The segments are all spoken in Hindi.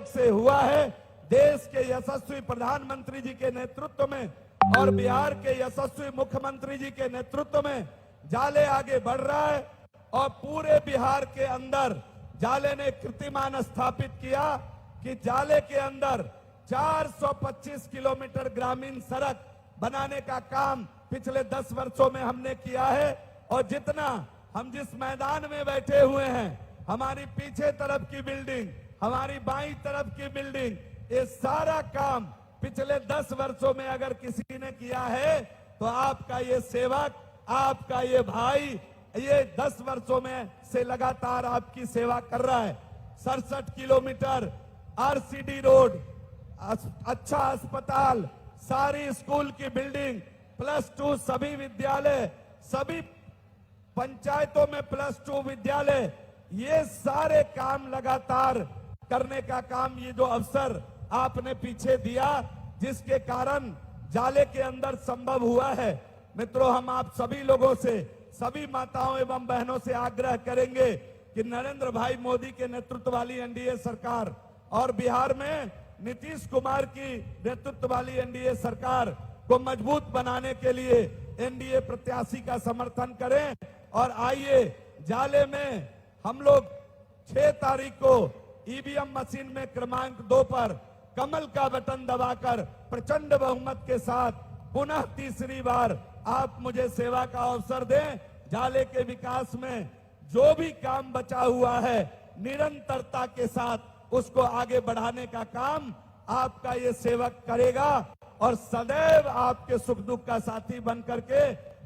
सहयोग से हुआ है। देश के यशस्वी प्रधानमंत्री जी के नेतृत्व में और बिहार के यशस्वी मुख्यमंत्री जी के नेतृत्व में जाले आगे बढ़ रहा है और पूरे बिहार के अंदर जाले ने कीर्तिमान स्थापित किया कि जाले के अंदर 425 किलोमीटर ग्रामीण सड़क बनाने का काम पिछले 10 वर्षों में हमने किया है। और जितना हम जिस मैदान में बैठे हुए हैं, हमारी पीछे तरफ की बिल्डिंग, हमारी बाईं तरफ की बिल्डिंग, ये सारा काम पिछले 10 वर्षों में अगर किसी ने किया है तो आपका ये सेवक, आपका ये भाई, ये 10 वर्षों में से लगातार आपकी सेवा कर रहा है। 67 किलोमीटर आरसीडी रोड, अच्छा अस्पताल, सारी स्कूल की बिल्डिंग, +2 सभी विद्यालय, सभी पंचायतों में +2 विद्यालय, ये सारे काम लगातार करने का काम, ये जो अवसर आपने पीछे दिया, जिसके कारण जाले के अंदर संभव हुआ है। मित्रों, हम आप सभी लोगों से, सभी माताओं एवं बहनों से आग्रह करेंगे कि नरेंद्र भाई मोदी के नेतृत्व वाली एनडीए सरकार और बिहार में नीतीश कुमार की नेतृत्व वाली एनडीए सरकार को मजबूत बनाने के लिए एनडीए प्रत्याशी का समर्थन करें। और आइए, जाले में हम लोग 6 तारीख को ईवीएम मशीन में क्रमांक 2 पर कमल का बटन दबाकर प्रचंड बहुमत के साथ पुनः तीसरी बार आप मुझे सेवा का अवसर दें। जाले के विकास में जो भी काम बचा हुआ है, निरंतरता के साथ उसको आगे बढ़ाने का काम आपका ये सेवक करेगा और सदैव आपके सुख दुख का साथी बन करके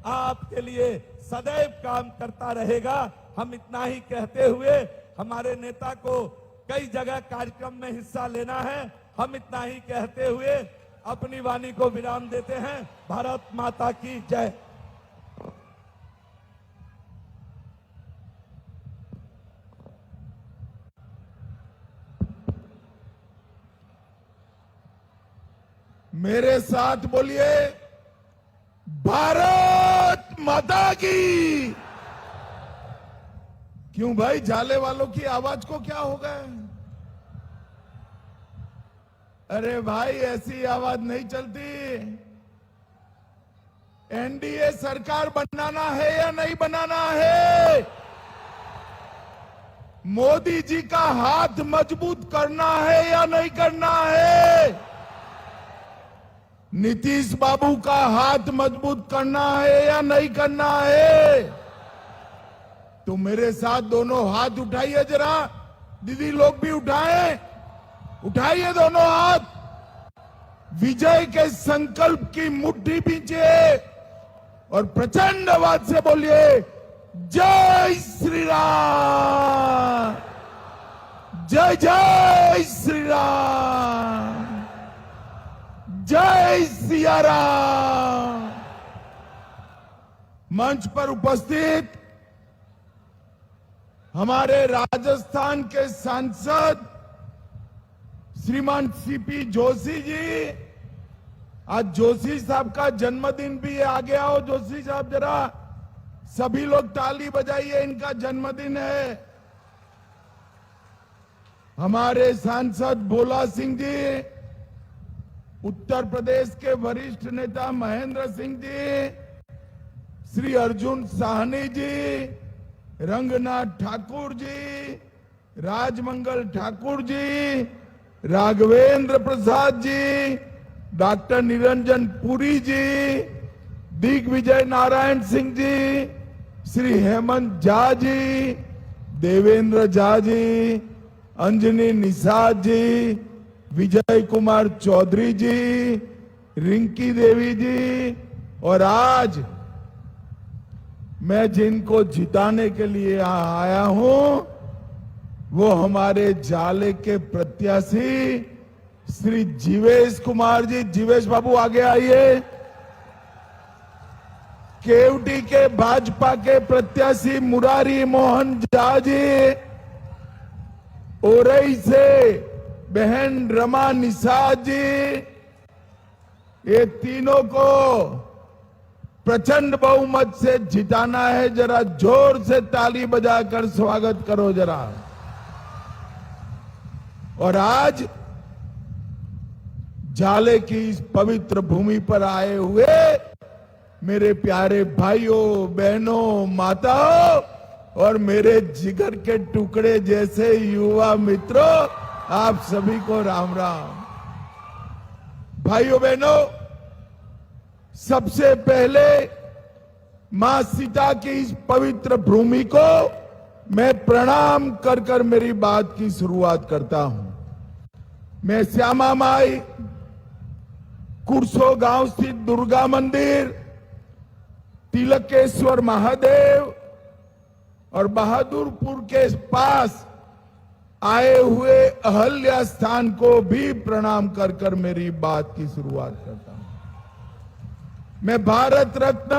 आपके लिए सदैव काम करता रहेगा। हम इतना ही कहते हुए, हमारे नेता को कई जगह कार्यक्रम में हिस्सा लेना है, हम इतना ही कहते हुए अपनी वाणी को विराम देते हैं। भारत माता की जय। मेरे साथ बोलिए, भारत माता की। क्यों भाई, जाले वालों की आवाज को क्या हो गया? अरे भाई, ऐसी आवाज नहीं चलती। एनडीए सरकार बनाना है या नहीं बनाना है? मोदी जी का हाथ मजबूत करना है या नहीं करना है? नीतीश बाबू का हाथ मजबूत करना है या नहीं करना है? तो मेरे साथ दोनों हाथ उठाइए जरा। दीदी लोग भी उठाएं, उठाइए दोनों हाथ। विजय के संकल्प की मुट्ठी पीछे और प्रचंड आवाज से बोलिए, जय श्री राम, जय जय श्री राम, जय सिया राम। मंच पर उपस्थित हमारे राजस्थान के सांसद श्रीमान सीपी जोशी जी, आज जोशी साहब का जन्मदिन भी है। आगे आओ जोशी साहब जरा, सभी लोग ताली बजाइए, इनका जन्मदिन है। हमारे सांसद भोला सिंह जी, उत्तर प्रदेश के वरिष्ठ नेता महेंद्र सिंह जी, श्री अर्जुन साहनी जी, रंगनाथ ठाकुर जी, राजमंगल ठाकुर जी, राघवेंद्र प्रसाद जी, डॉक्टर निरंजन पुरी जी, दिग्विजय नारायण सिंह जी, श्री हेमंत झा जी, देवेंद्र झा जी, अंजनी निषाद जी, विजय कुमार चौधरी जी, रिंकी देवी जी, और आज मैं जिनको जिताने के लिए आया हूं वो हमारे जाले के प्रत्याशी श्री जीवेश कुमार जी। जीवेश बाबू आगे आइए। केवटी के भाजपा के प्रत्याशी मुरारी मोहन झा जी, ओरई से बहन रमा निषाद जी, ये तीनों को प्रचंड बहुमत से जिताना है। जरा जोर से ताली बजाकर स्वागत करो जरा। और आज जाले की इस पवित्र भूमि पर आए हुए मेरे प्यारे भाइयों, बहनों, माताओं और मेरे जिगर के टुकड़े जैसे युवा मित्रों, आप सभी को राम राम। भाइयों बहनों, सबसे पहले मां सीता की इस पवित्र भूमि को मैं प्रणाम कर कर मेरी बात की शुरुआत करता हूं। मैं श्यामा माई, कुरसो गांव स्थित दुर्गा मंदिर, तिलकेश्वर महादेव और बहादुरपुर के पास आए हुए अहल्या स्थान को भी प्रणाम कर कर मेरी बात की शुरुआत करता हूं। मैं भारत रत्न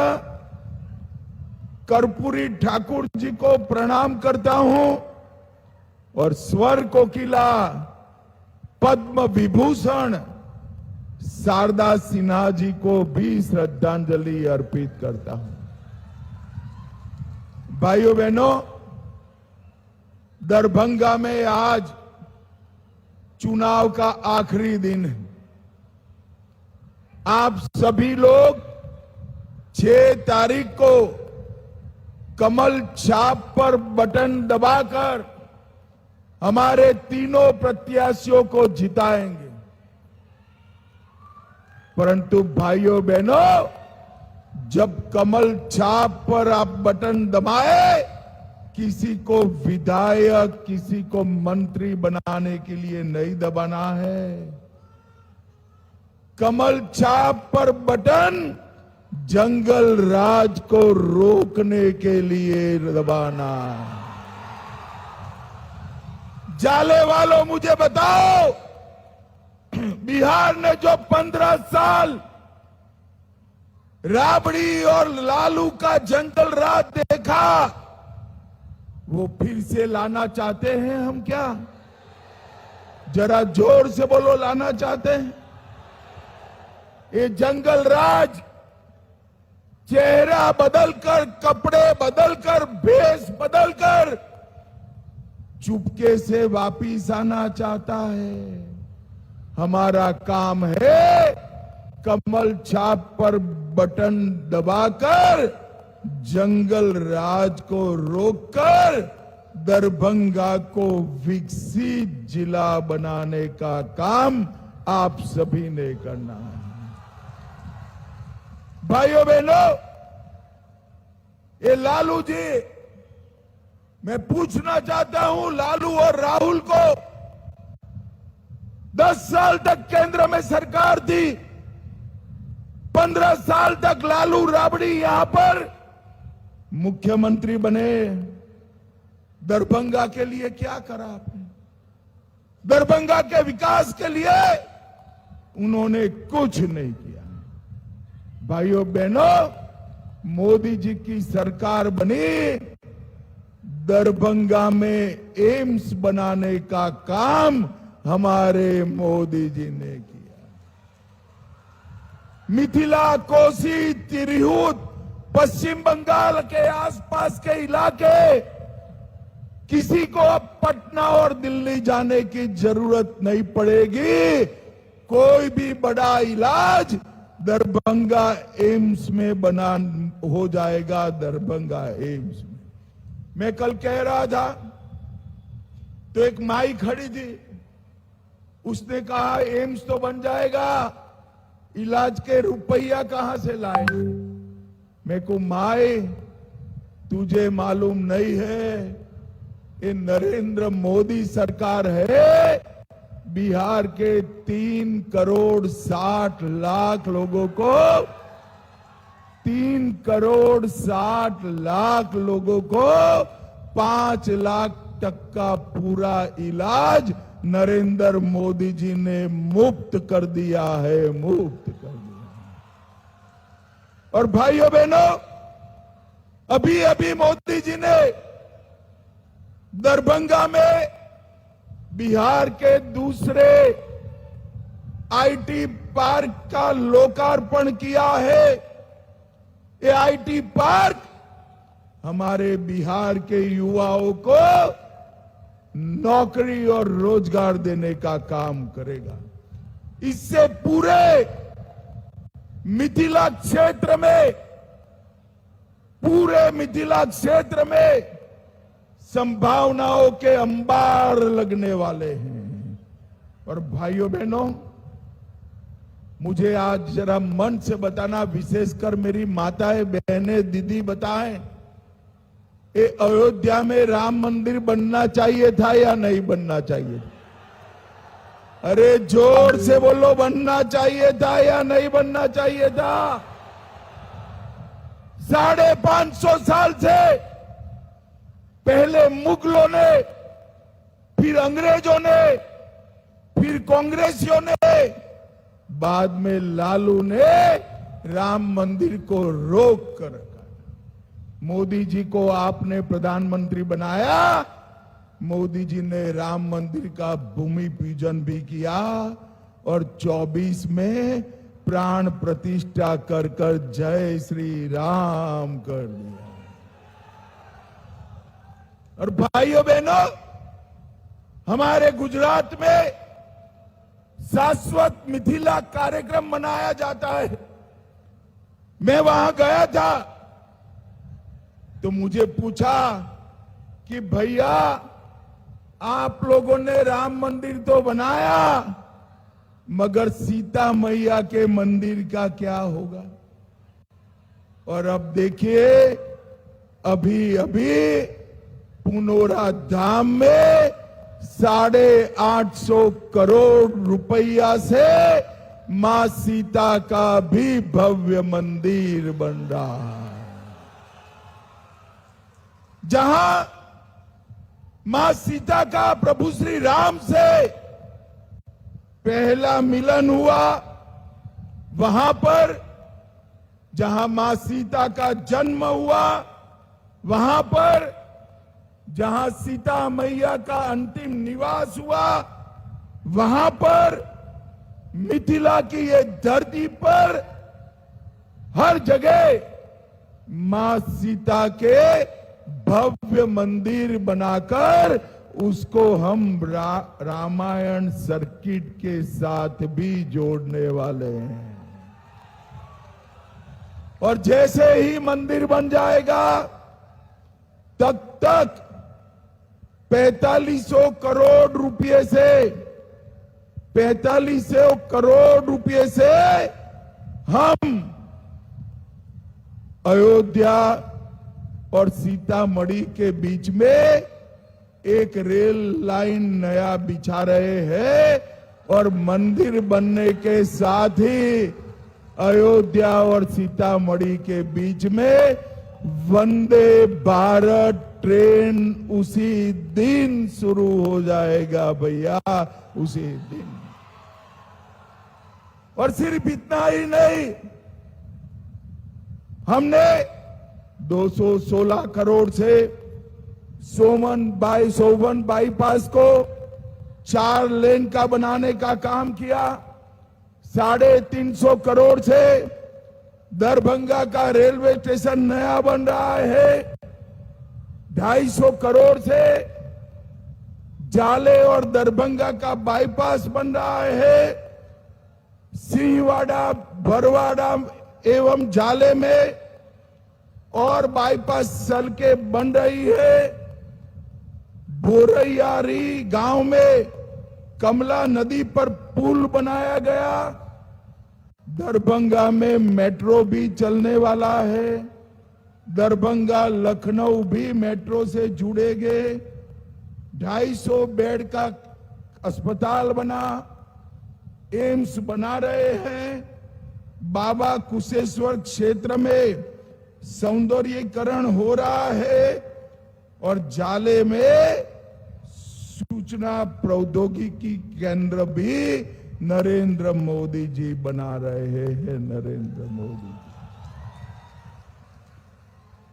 कर्पूरी ठाकुर जी को प्रणाम करता हूं और स्वर कोकिला पद्म विभूषण शारदा सिन्हा जी को भी श्रद्धांजलि अर्पित करता हूं। भाइयों बहनों, दरभंगा में आज चुनाव का आखिरी दिन है। आप सभी लोग 6 तारीख को कमल छाप पर बटन दबाकर हमारे तीनों प्रत्याशियों को जिताएंगे। परंतु भाइयों बहनों, जब कमल छाप पर आप बटन दबाए, किसी को विधायक, किसी को मंत्री बनाने के लिए नहीं दबाना है। कमल छाप पर बटन जंगल राज को रोकने के लिए दबाना। जाले वालों, मुझे बताओ, बिहार ने जो 15 साल राबड़ी और लालू का जंगल राज देखा, वो फिर से लाना चाहते हैं हम क्या? जरा जोर से बोलो, लाना चाहते हैं? ये जंगल राज चेहरा बदलकर, कपड़े बदलकर, भेष बदलकर चुपके से वापिस आना चाहता है। हमारा काम है कमल छाप पर बटन दबाकर जंगल राज को रोककर दरभंगा को विकसित जिला बनाने का काम आप सभी ने करना है। भाइयों बहनों, ये लालू जी, मैं पूछना चाहता हूं लालू और राहुल को, 10 साल तक केंद्र में सरकार थी, 15 साल तक लालू राबड़ी यहां पर मुख्यमंत्री बने। दरभंगा के लिए क्या करा आपने? दरभंगा के विकास के लिए उन्होंने कुछ नहीं किया। भाइयों बहनों, मोदी जी की सरकार बनी, दरभंगा में एम्स बनाने का काम हमारे मोदी जी ने किया। मिथिला, कोसी, तिरहुत, पश्चिम बंगाल के आसपास के इलाके, किसी को अब पटना और दिल्ली जाने की जरूरत नहीं पड़ेगी। कोई भी बड़ा इलाज दरभंगा एम्स में बना हो जाएगा। दरभंगा एम्स में मैं कल कह रहा था तो एक माई खड़ी थी, उसने कहा एम्स तो बन जाएगा, इलाज के रुपया कहां से लाएंगे? मैं को माई, तुझे मालूम नहीं है, ये नरेंद्र मोदी सरकार है, बिहार के 3 करोड़ 60 लाख लोगों को, 3 करोड़ 60 लाख लोगों को 5 लाख तक का पूरा इलाज नरेंद्र मोदी जी ने मुफ्त कर दिया है, मुफ्त कर दिया। और भाइयों बहनों, अभी अभी मोदी जी ने दरभंगा में बिहार के दूसरे आईटी पार्क का लोकार्पण किया है। ये आईटी पार्क हमारे बिहार के युवाओं को नौकरी और रोजगार देने का काम करेगा। इससे पूरे मिथिला क्षेत्र में संभावनाओं के अंबार लगने वाले हैं। और भाइयों बहनों, मुझे आज जरा मन से बताना, विशेषकर मेरी माताएं बहनें दीदी बताएं, ये अयोध्या में राम मंदिर बनना चाहिए था या नहीं बनना चाहिए? अरे जोर से बोलो, बनना चाहिए था या नहीं बनना चाहिए था? 550 साल से पहले मुगलों ने, फिर अंग्रेजों ने, फिर कांग्रेसियों ने, बाद में लालू ने राम मंदिर को रोक कर रखा। मोदी जी को आपने प्रधानमंत्री बनाया, मोदी जी ने राम मंदिर का भूमि पूजन भी किया और 24 में प्राण प्रतिष्ठा कर कर जय श्री राम कर दिया। और भाइयों बहनों, हमारे गुजरात में शाश्वत मिथिला कार्यक्रम मनाया जाता है। मैं वहां गया था तो मुझे पूछा कि भैया, आप लोगों ने राम मंदिर तो बनाया, मगर सीता मैया के मंदिर का क्या होगा? और अब देखिए, अभी अभी पुनौरा धाम में 850 करोड़ रुपया से मां सीता का भी भव्य मंदिर बन रहा है, जहां मां सीता का प्रभु श्री राम से पहला मिलन हुआ। वहां पर जहां मां सीता का जन्म हुआ, वहां पर जहां सीता मैया का अंतिम निवास हुआ, वहां पर मिथिला की ये धरती पर हर जगह मां सीता के भव्य मंदिर बनाकर उसको हम रामायण सर्किट के साथ भी जोड़ने वाले हैं। और जैसे ही मंदिर बन जाएगा, तब तक 4500 करोड़ रुपए से 4500 करोड़ रुपए से हम अयोध्या और सीतामढ़ी के बीच में एक रेल लाइन नया बिछा रहे हैं। और मंदिर बनने के साथ ही अयोध्या और सीतामढ़ी के बीच में वंदे भारत ट्रेन उसी दिन शुरू हो जाएगा भैया, उसी दिन। और सिर्फ इतना ही नहीं, हमने 216 करोड़ से सोवन बाईपास को 4 लेन का बनाने का काम किया। 350 करोड़ से दरभंगा का रेलवे स्टेशन नया बन रहा है। 250 करोड़ से जाले और दरभंगा का बाईपास बन रहा है। सिंहवाड़ा, बरवाड़ा एवं जाले में और बाईपास सड़कें बन रही है। बोरैयारी गांव में कमला नदी पर पुल बनाया गया। दरभंगा में मेट्रो भी चलने वाला है। दरभंगा लखनऊ भी मेट्रो से जुड़ेंगे। 250 बेड का अस्पताल बना, एम्स बना रहे हैं। बाबा कुशेश्वर क्षेत्र में सौंदर्यीकरण हो रहा है और जाले में सूचना प्रौद्योगिकी केंद्र भी नरेंद्र मोदी जी बना रहे हैं। नरेंद्र मोदी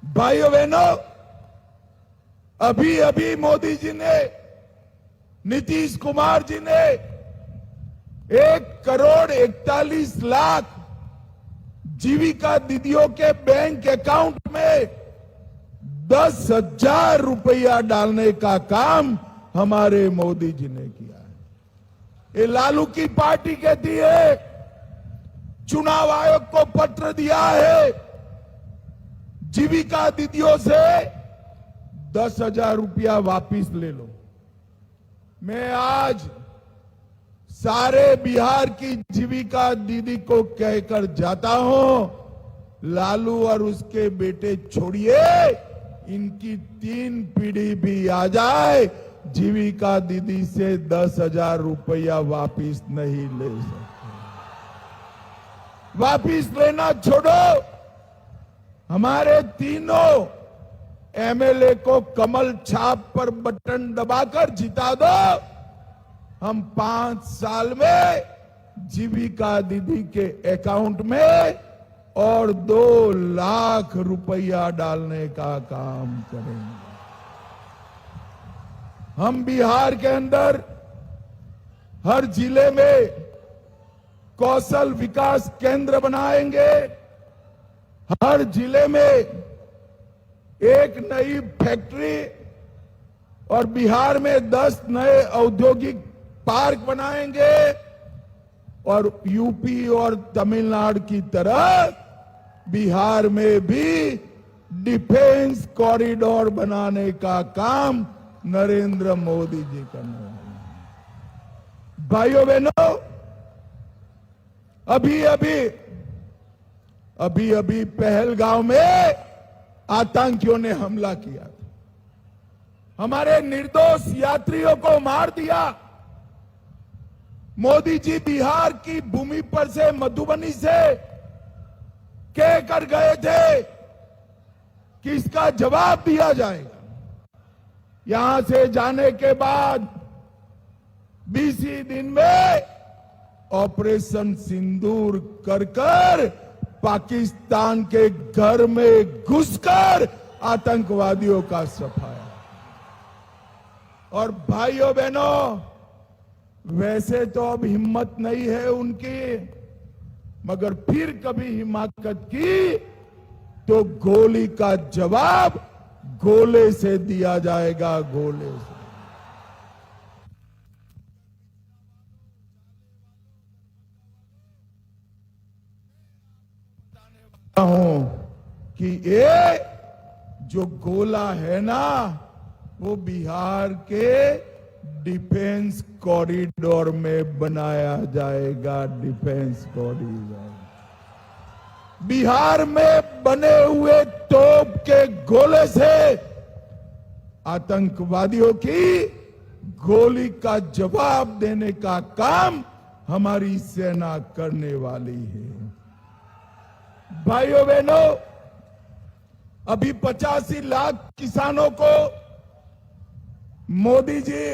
भाइयों बहनों, अभी अभी मोदी जी ने, नीतीश कुमार जी ने 1,41,00,000 जीविका दीदियों के बैंक अकाउंट में 10,000 रुपया डालने का काम हमारे मोदी जी ने किया है। ये लालू की पार्टी कहती है, चुनाव आयोग को पत्र दिया है, जीविका दीदियों से 10,000 रुपया वापिस ले लो। मैं आज सारे बिहार की जीविका दीदी को कहकर जाता हूं, लालू और उसके बेटे छोड़िए, इनकी 3 पीढ़ी भी आ जाए, जीविका दीदी से 10,000 रुपया वापिस नहीं ले सकते। वापिस लेना छोड़ो, हमारे तीनों एमएलए को कमल छाप पर बटन दबाकर जिता दो। हम 5 साल में जीविका दीदी के अकाउंट में और 2 लाख रुपया डालने का काम करेंगे। हम बिहार के अंदर हर जिले में कौशल विकास केंद्र बनाएंगे, हर जिले में एक नई फैक्ट्री और बिहार में 10 नए औद्योगिक पार्क बनाएंगे और यूपी और तमिलनाडु की तरह बिहार में भी डिफेंस कॉरिडोर बनाने का काम नरेंद्र मोदी जी करने वाले हैं। भाइयों बहनों, अभी पहलगांव में आतंकियों ने हमला किया था, हमारे निर्दोष यात्रियों को मार दिया। मोदी जी बिहार की भूमि पर से, मधुबनी से कह कर गए थे कि इसका जवाब दिया जाएगा। यहां से जाने के बाद 20 ही दिन में ऑपरेशन सिंदूर कर पाकिस्तान के घर में घुसकर आतंकवादियों का सफाया। और भाइयों बहनों, वैसे तो अब हिम्मत नहीं है उनकी, मगर फिर कभी हिमाकत की तो गोली का जवाब गोले से दिया जाएगा, गोले से। हूं कि ये जो गोला है ना, वो बिहार के डिफेंस कॉरिडोर में बनाया जाएगा। डिफेंस कॉरिडोर बिहार में बने हुए तोप के गोले से आतंकवादियों की गोली का जवाब देने का काम हमारी सेना करने वाली है। भाइयों बहनों, अभी 85 लाख किसानों को मोदी जी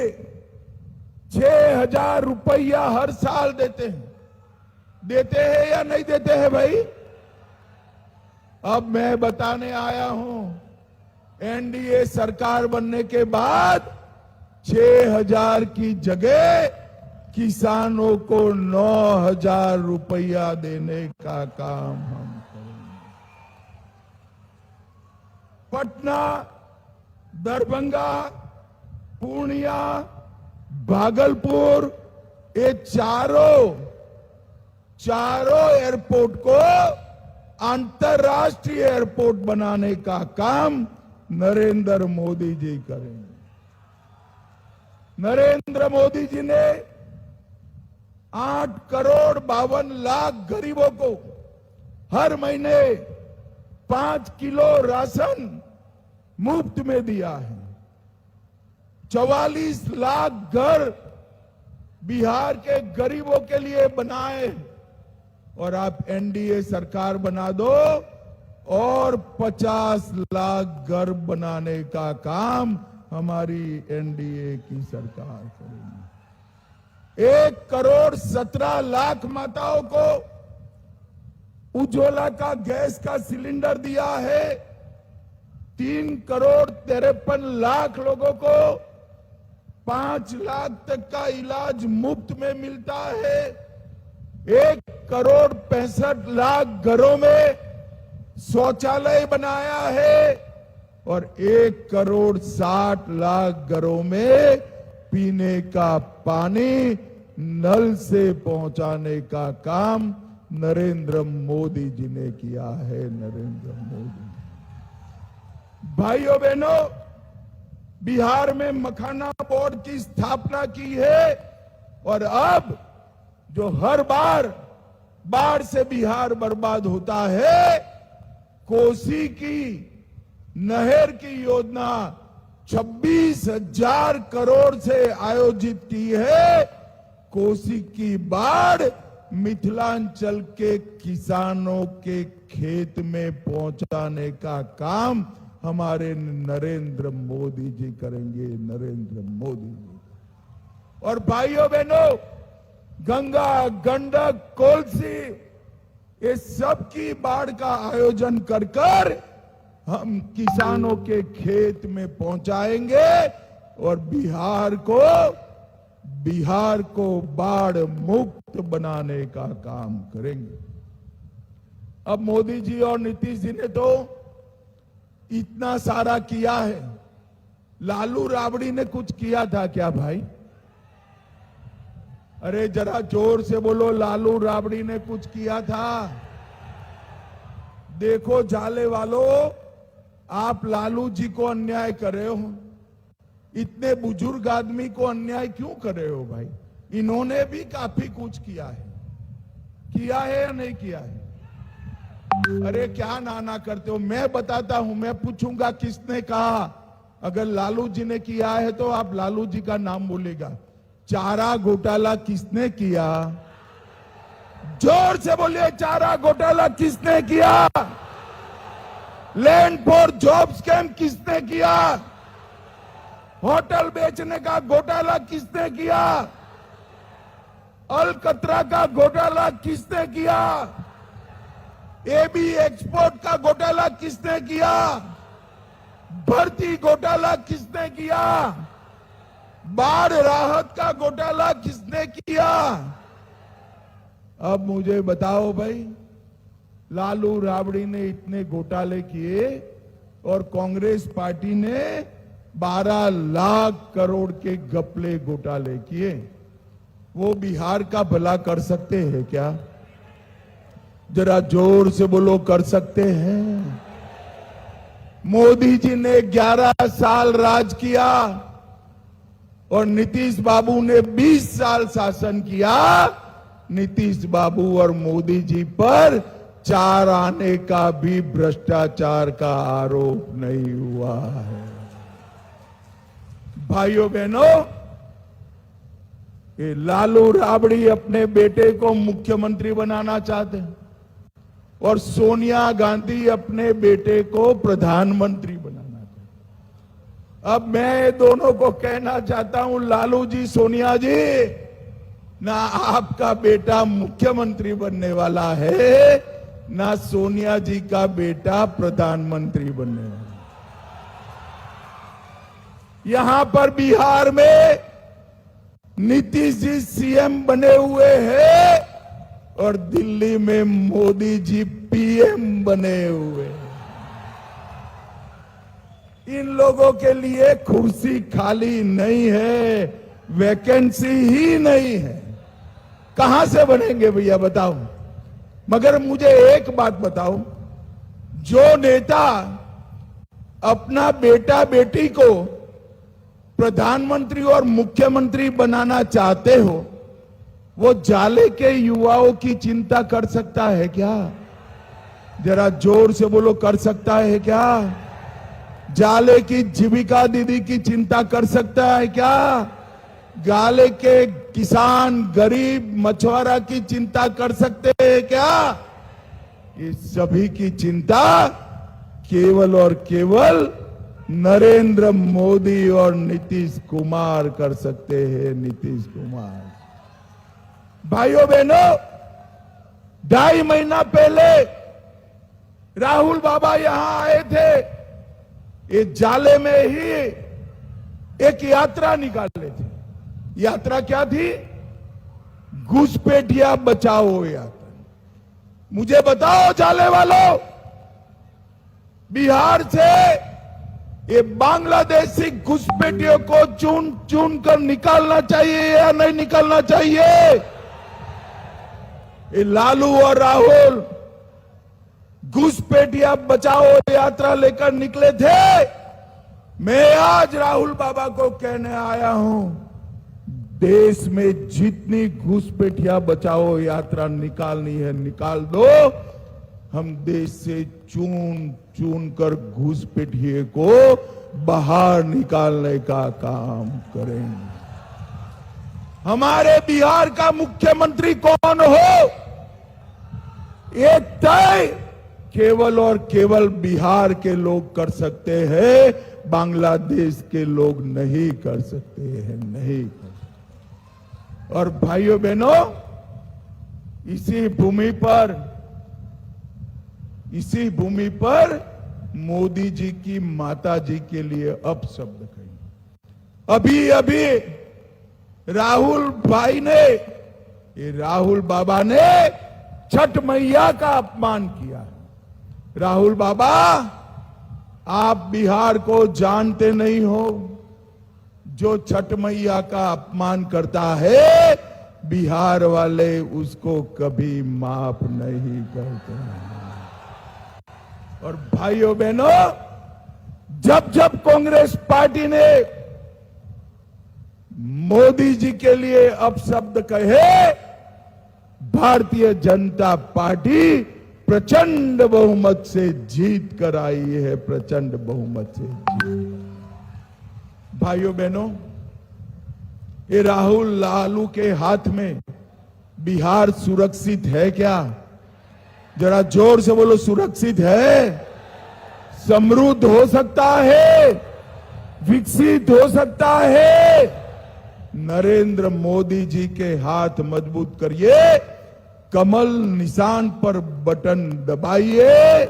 6,000 रुपया हर साल देते हैं या नहीं देते हैं भाई? अब मैं बताने आया हूं, एनडीए सरकार बनने के बाद 6,000 की जगह किसानों को 9,000 रुपया देने का काम हम करेंगे। पटना, दरभंगा, पूर्णिया, भागलपुर, ये चारों एयरपोर्ट को अंतर्राष्ट्रीय एयरपोर्ट बनाने का काम नरेंद्र मोदी जी करेंगे। नरेंद्र मोदी जी ने 8 करोड़ 52 लाख गरीबों को हर महीने 5 किलो राशन मुफ्त में दिया है। 44 लाख घर बिहार के गरीबों के लिए बनाए, और आप एनडीए सरकार बना दो और 50 लाख घर बनाने का काम हमारी एनडीए की सरकार करेगी। 1 करोड़ 17 लाख माताओं को उज्ज्वला का गैस का सिलेंडर दिया है। 3 करोड़ 53 लाख लोगों को 5 लाख तक का इलाज मुफ्त में मिलता है। 1 करोड़ 65 लाख घरों में शौचालय बनाया है और 1 करोड़ 60 लाख घरों में पीने का पानी नल से पहुंचाने का काम नरेंद्र मोदी जी ने किया है। नरेंद्र मोदी। भाइयों बहनों, बिहार में मखाना बोर्ड की स्थापना की है और अब जो हर बार बाढ़ से बिहार बर्बाद होता है, कोसी की नहर की योजना 26,000 करोड़ से आयोजित की है। कोसी की बाढ़ मिथिलांचल के किसानों के खेत में पहुंचाने का काम हमारे नरेंद्र मोदी जी करेंगे। नरेंद्र मोदी जी। और भाइयों बहनों, गंगा, गंडक, कोसी, ये सब की बाढ़ का आयोजन कर कर हम किसानों के खेत में पहुंचाएंगे और बिहार को बाढ़ मुक्त बनाने का काम करेंगे। अब मोदी जी और नीतीश जी ने तो इतना सारा किया है, लालू राबड़ी ने कुछ किया था क्या भाई? अरे जरा जोर से बोलो, लालू राबड़ी ने कुछ किया था? देखो जाले वालों, आप लालू जी को अन्याय कर रहे हो। इतने बुजुर्ग आदमी को अन्याय क्यों कर रहे हो भाई? इन्होंने भी काफी कुछ किया है या नहीं किया है? अरे क्या नाना करते हो? मैं बताता हूं, मैं पूछूंगा किसने कहा। अगर लालू जी ने किया है तो आप लालू जी का नाम बोलेगा। चारा घोटाला किसने किया? जोर से बोलिए, चारा घोटाला किसने किया? लैंड फॉर जॉब स्कैम किसने किया? होटल बेचने का घोटाला किसने किया? अलकतरा का घोटाला किसने किया? एबी एक्सपोर्ट का घोटाला किसने किया? भर्ती घोटाला किसने किया? बाढ़ राहत का घोटाला किसने किया? अब मुझे बताओ भाई, लालू राबड़ी ने इतने घोटाले किए और कांग्रेस पार्टी ने 12 लाख करोड़ के घपले घोटाले किए। वो बिहार का भला कर सकते हैं क्या? जरा जोर से बोलो, कर सकते हैं? मोदी जी ने 11 साल राज किया और नीतीश बाबू ने 20 साल शासन किया। नीतीश बाबू और मोदी जी पर 4 आने का भी भ्रष्टाचार का आरोप नहीं हुआ है। भाइयों बहनों, ये लालू राबड़ी अपने बेटे को मुख्यमंत्री बनाना चाहते हैं और सोनिया गांधी अपने बेटे को प्रधानमंत्री बनाना चाहते हैं। अब मैं दोनों को कहना चाहता हूं, लालू जी, सोनिया जी, ना आपका बेटा मुख्यमंत्री बनने वाला है, ना सोनिया जी का बेटा प्रधानमंत्री बनने वाला। यहां पर बिहार में नीतीश जी सीएम बने हुए हैं और दिल्ली में मोदी जी पीएम बने हुए हैं। इन लोगों के लिए कुर्सी खाली नहीं है, वैकेंसी ही नहीं है। कहां से बनेंगे भैया बताओ? मगर मुझे एक बात बताओ, जो नेता अपना बेटा बेटी को प्रधानमंत्री और मुख्यमंत्री बनाना चाहते हो, वो जाले के युवाओं की चिंता कर सकता है क्या? जरा जोर से बोलो, कर सकता है क्या? जाले की जीविका दीदी की चिंता कर सकता है क्या? गाले के किसान, गरीब, मछुआरा की चिंता कर सकते हैं क्या? ये सभी की चिंता केवल और केवल नरेंद्र मोदी और नीतीश कुमार कर सकते हैं। नीतीश कुमार। भाइयों बहनों, 2.5 महीना पहले राहुल बाबा यहां आए थे। ये जाले में ही एक यात्रा निकाले थे। यात्रा क्या थी? घुसपैठिया बचाओ यात्रा। मुझे बताओ जाले वालों, बिहार से ये बांग्लादेशी घुसपैठियों को चुन चुन कर निकालना चाहिए या नहीं निकालना चाहिए? ये लालू और राहुल घुसपैठिया बचाओ यात्रा लेकर निकले थे। मैं आज राहुल बाबा को कहने आया हूं, देश में जितनी घुसपैठिया बचाओ यात्रा निकालनी है निकाल दो। हम देश से चुन चुन कर घुसपैठिए को बाहर निकालने का काम करेंगे। हमारे बिहार का मुख्यमंत्री कौन हो, ये तय केवल और केवल बिहार के लोग कर सकते हैं, बांग्लादेश के लोग नहीं कर सकते हैं, नहीं कर सकते। और भाइयों बहनों, इसी भूमि पर मोदी जी की माता जी के लिए अपशब्द कही। अभी अभी राहुल बाबा ने छठ मैया का अपमान किया है। राहुल बाबा, आप बिहार को जानते नहीं हो। जो छठ मैया का अपमान करता है, बिहार वाले उसको कभी माफ नहीं करते हैं। और भाइयों बहनों, जब जब कांग्रेस पार्टी ने मोदी जी के लिए अपशब्द कहे, भारतीय जनता पार्टी प्रचंड बहुमत से जीत कर आई है, प्रचंड बहुमत से जीत। भाइयों बहनों, ये राहुल लालू के हाथ में बिहार सुरक्षित है क्या? जरा जोर से बोलो, सुरक्षित है? समृद्ध हो सकता है, विकसित हो सकता है। नरेंद्र मोदी जी के हाथ मजबूत करिए, कमल निशान पर बटन दबाइए।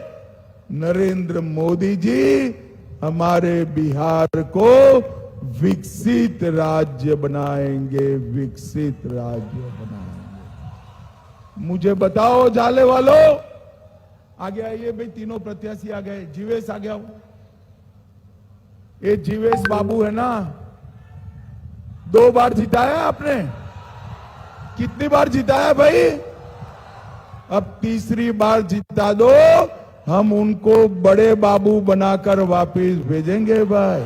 नरेंद्र मोदी जी हमारे बिहार को विकसित राज्य बनाएंगे, विकसित राज्य बनाएंगे। मुझे बताओ जाले वालों, आगे आइए भाई, तीनों प्रत्याशी आ गए। जीवेश आ गया। ये जीवेश बाबू है ना, 2 बार जिताया आपने। कितनी बार जिताया भाई? अब तीसरी बार जिता दो, हम उनको बड़े बाबू बनाकर वापस भेजेंगे भाई।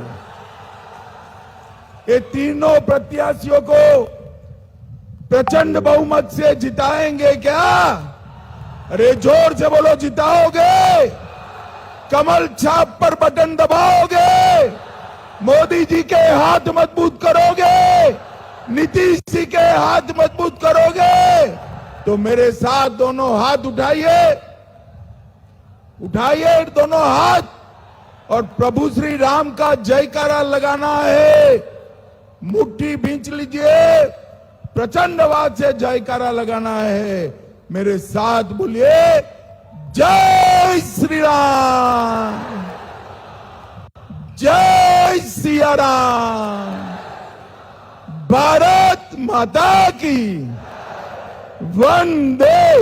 ये तीनों प्रत्याशियों को प्रचंड बहुमत से जिताएंगे क्या? अरे जोर से बोलो, जिताओगे? कमल छाप पर बटन दबाओगे? मोदी जी के हाथ मजबूत करोगे? नीतीश जी के हाथ मजबूत करोगे? तो मेरे साथ दोनों हाथ उठाइए, उठाइए दोनों हाथ और प्रभु श्री राम का जयकारा लगाना है। मुट्ठी भींच लीजिए, प्रचंड आवाज से जयकारा लगाना है। मेरे साथ बोलिए, जय श्री राम, जय सिया राम, भारत माता की वंदे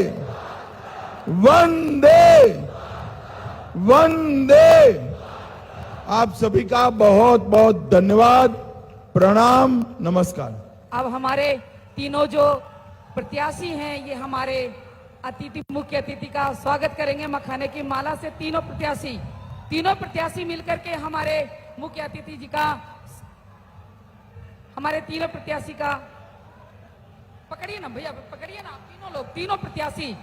वंदे वंदे। आप सभी का बहुत बहुत धन्यवाद, प्रणाम, नमस्कार। अब हमारे तीनों जो प्रत्याशी हैं, ये हमारे मुख्य अतिथि का स्वागत करेंगे मखाने की माला से। तीनों प्रत्याशी मिलकर के हमारे मुख्य अतिथि जी का, हमारे तीनों प्रत्याशी का, पकड़िए ना भैया, पकड़िए ना, तीनों प्रत्याशी